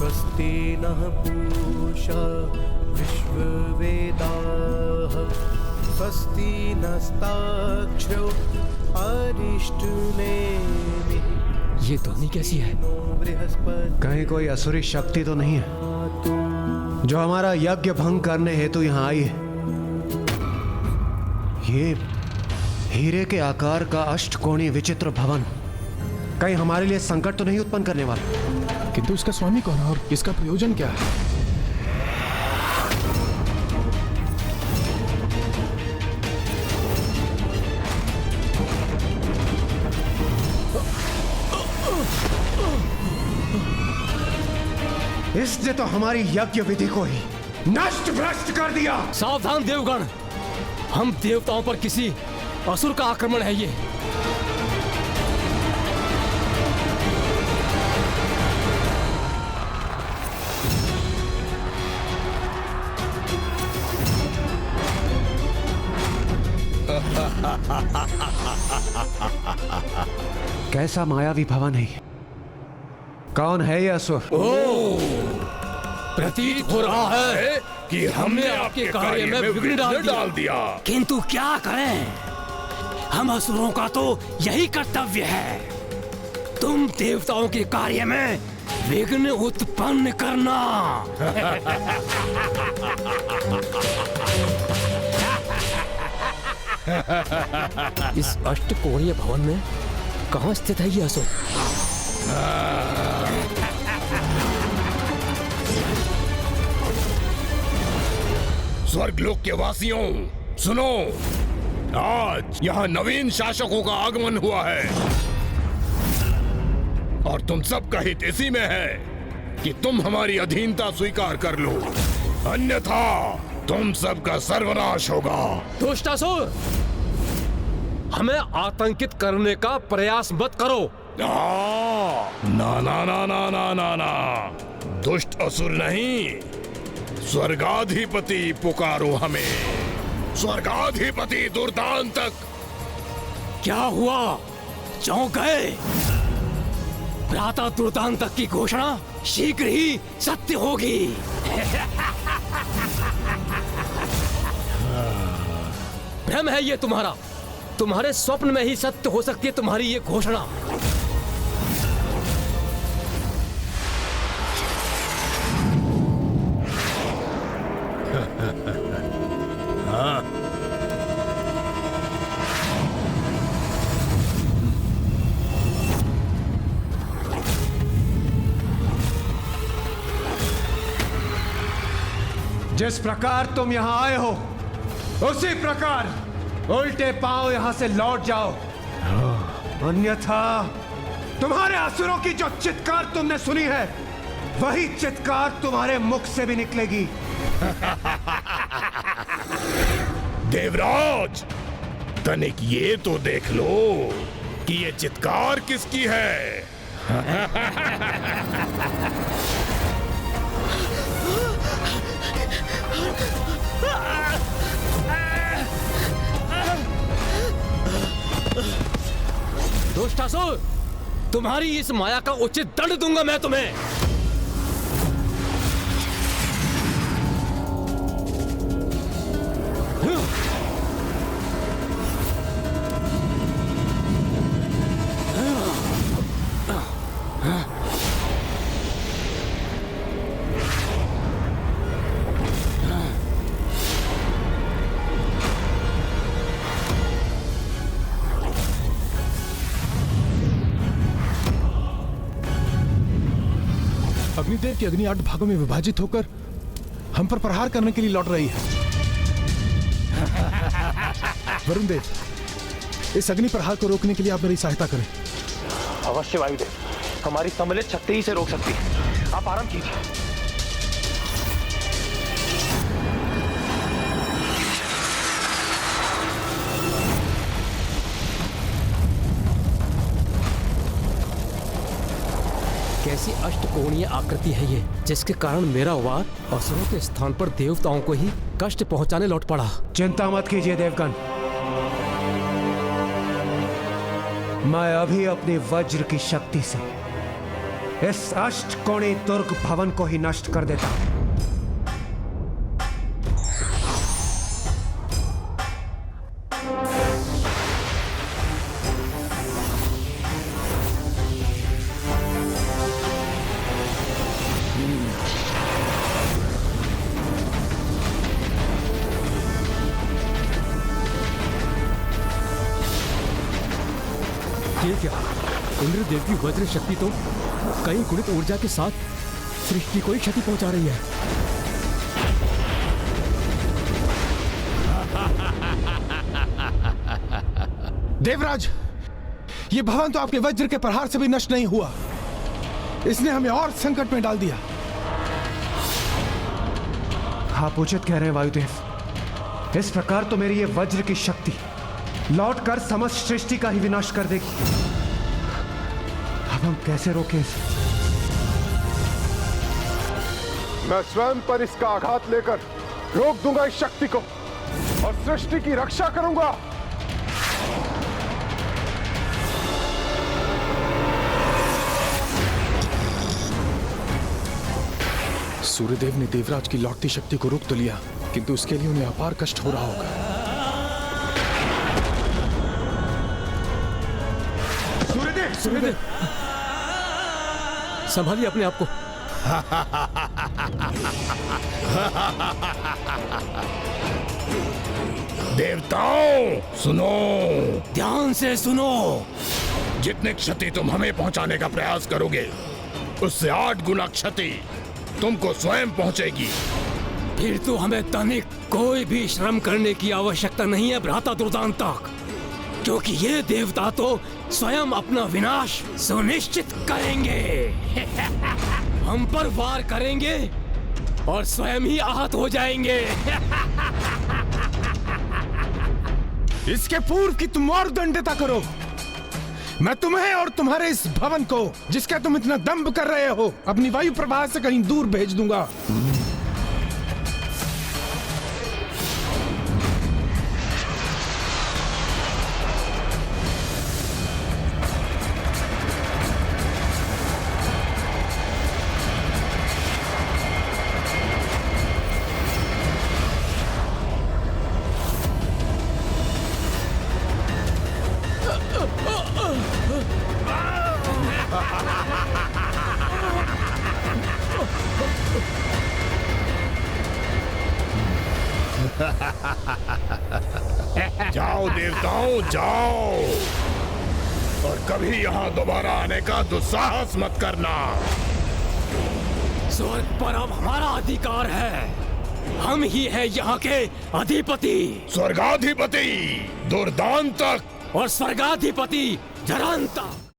स्वस्ति नः पूषा विश्ववेदाः स्वस्ति नस्ताक्षरो अरिष्टनेमिः। ये ध्वनि कैसी है? कहीं कोई असुरी शक्ति तो नहीं है जो हमारा यज्ञ भंग करने हेतु यहाँ आई है? ये हीरे के आकार का अष्टकोणीय विचित्र भवन कहीं हमारे लिए संकट तो नहीं उत्पन्न करने वाला? किंतु इसका स्वामी कौन है और इसका प्रयोजन क्या है? इसने तो हमारी यज्ञ विधि को ही नष्ट भ्रष्ट कर दिया। सावधान देवगण, हम देवताओं पर किसी असुर का आक्रमण है ये। कैसा मायावी भवन है? कौन है ये असुर? प्रतीत हो रहा है कि हमने आपके कार्य में विघ्न डाल दिया। किंतु क्या करें, हम असुरों का तो यही कर्तव्य है, तुम देवताओं के कार्य में विघ्न उत्पन्न करना। इस अष्टकोणीय भवन में कहाँ स्थित है ये असुर? स्वर्गलोक के वासियों सुनो, आज यहाँ नवीन शासकों का आगमन हुआ है और तुम सबका हित इसी में है कि तुम हमारी अधीनता स्वीकार कर लो, अन्यथा तुम सबका सर्वनाश होगा। दुष्टासुर, हमें आतंकित करने का प्रयास मत करो। ना ना ना ना ना ना ना, दुष्ट असुर नहीं, स्वर्गाधिपति पुकारो हमें, स्वर्गाधिपति दुर्दांतक। क्या हुआ, चौंक गए? भ्राता दुर्दांतक की घोषणा शीघ्र ही सत्य होगी। भ्रम है ये तुम्हारा, तुम्हारे स्वप्न में ही सत्य हो सकती है तुम्हारी ये घोषणा। जिस प्रकार तुम यहां आए हो उसी प्रकार उल्टे पांव यहां से लौट जाओ, अन्यथा तुम्हारे असुरों की जो चित्कार तुमने सुनी है वही चित्कार तुम्हारे मुख से भी निकलेगी। देवराज, तनिक ये तो देख लो कि ये चित्कार किसकी है। दुष्टासुर, तुम्हारी इस माया का उचित दंड दूंगा मैं तुम्हें। अग्निदेव की अग्नि 8 भागों में विभाजित होकर हम पर प्रहार करने के लिए लौट रही है। वरुण देव, इस अग्नि प्रहार को रोकने के लिए आप मेरी सहायता करें। अवश्य वायुदेव, हमारी सम्मिलित शक्ति ही से रोक सकती है, आप आराम कीजिए। कैसी अष्टकोणीय आकृति है ये, जिसके कारण मेरा वार असुरों के स्थान पर देवताओं को ही कष्ट पहुंचाने लौट पड़ा। चिंता मत कीजिए देवगण, मैं अभी अपनी वज्र की शक्ति से इस अष्टकोणी दुर्ग भवन को ही नष्ट कर देता। ये क्या? इंद्रदेव की वज्र शक्ति तो कई गुणित ऊर्जा के साथ सृष्टि को ही क्षति पहुंचा रही है। देवराज, ये भवन तो आपके वज्र के प्रहार से भी नष्ट नहीं हुआ, इसने हमें और संकट में डाल दिया। आप उचित कह रहे हैं वायुदेव। इस प्रकार तो मेरी ये वज्र की शक्ति लौटकर समस्त सृष्टि का ही विनाश कर देगी। अब हम कैसे रोकें इसे? मैं स्वयं पर इसका आघात लेकर रोक दूंगा इस शक्ति को और सृष्टि की रक्षा करूंगा। सूर्यदेव ने देवराज की लौटती शक्ति को रोक तो लिया, किंतु उसके लिए उन्हें अपार कष्ट हो रहा होगा। सूर्यदेव, संभालिए अपने आप को। देवताओं सुनो, ध्यान से सुनो। जितनी क्षति तुम हमें पहुंचाने का प्रयास करोगे उससे 8 गुना क्षति तुमको स्वयं पहुंचेगी। फिर तो हमें तनिक कोई भी श्रम करने की आवश्यकता नहीं है भ्राता दुर्दांतक, क्योंकि ये देवता तो स्वयं अपना विनाश सुनिश्चित करेंगे। हम पर वार करेंगे और स्वयं ही आहत हो जाएंगे। इसके पूर्व की तुम और दंडता करो। मैं तुम्हें और तुम्हारे इस भवन को, जिसका तुम इतना दंभ कर रहे हो, अपनी वायु प्रवाह से कहीं दूर भेज दूंगा। जाओ देवताओं जाओ, और कभी यहाँ दोबारा आने का दुस्साहस मत करना। स्वर्ग पर अब हमारा अधिकार है। हम ही है यहाँ के अधिपति। स्वर्गाधिपति दुर्दांतक और स्वर्गाधिपति जरांतक।